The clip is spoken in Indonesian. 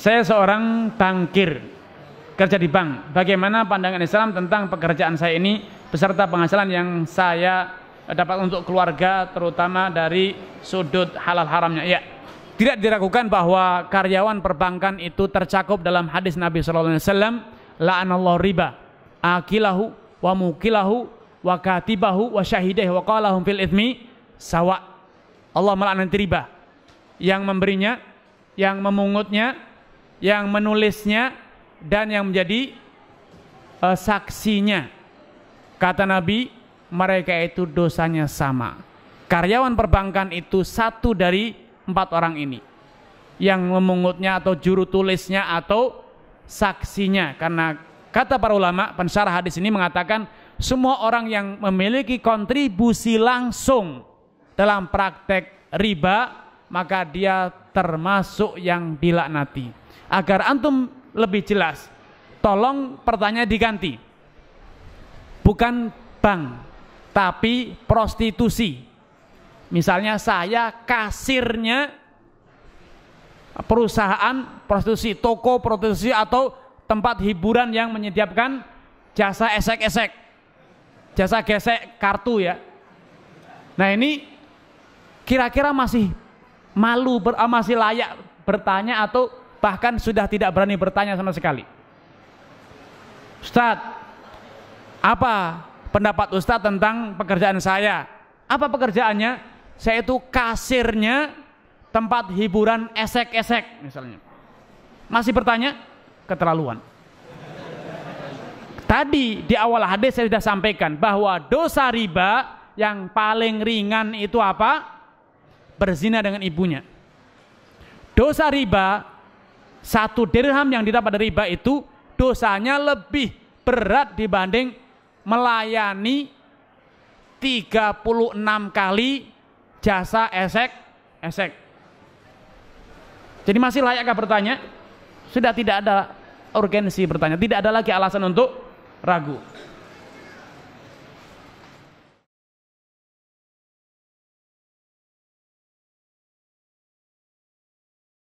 Saya seorang bankir, kerja di bank. Bagaimana pandangan Islam tentang pekerjaan saya ini beserta penghasilan yang saya dapat untuk keluarga, terutama dari sudut halal haramnya? Ya, tidak diragukan bahwa karyawan perbankan itu tercakup dalam hadis Nabi SAW, la'anallahu riba, akilahu wa mukilahu wa katibahu wa syahidahu wa qalahum fil ithmi sawa. Allah melaknati riba, yang memberinya, yang memungutnya, yang menulisnya, dan yang menjadi saksinya. Kata Nabi, mereka itu dosanya sama. Karyawan perbankan itu satu dari 4 orang ini, yang memungutnya atau juru tulisnya atau saksinya. Karena kata para ulama pensyarah hadis ini mengatakan semua orang yang memiliki kontribusi langsung dalam praktek riba, maka dia termasuk yang dilaknati. Agar antum lebih jelas, tolong pertanyaan diganti, bukan bank tapi prostitusi. Misalnya saya kasirnya perusahaan prostitusi, toko prostitusi, atau tempat hiburan yang menyediakan jasa esek-esek, jasa gesek kartu ya. Nah ini kira-kira masih malu, masih layak bertanya atau bahkan sudah tidak berani bertanya sama sekali? Ustadz, apa pendapat Ustadz tentang pekerjaan saya? Apa pekerjaannya? Saya itu kasirnya tempat hiburan esek-esek misalnya. Masih bertanya? Keterlaluan. Tadi di awal hadis saya sudah sampaikan bahwa dosa riba yang paling ringan itu apa? Berzina dengan ibunya. Dosa riba, 1 dirham yang didapat dari riba itu dosanya lebih berat dibanding melayani 36 kali jasa esek-esek. Jadi masih layakkah bertanya? Sudah tidak ada urgensi bertanya, tidak ada lagi alasan untuk ragu.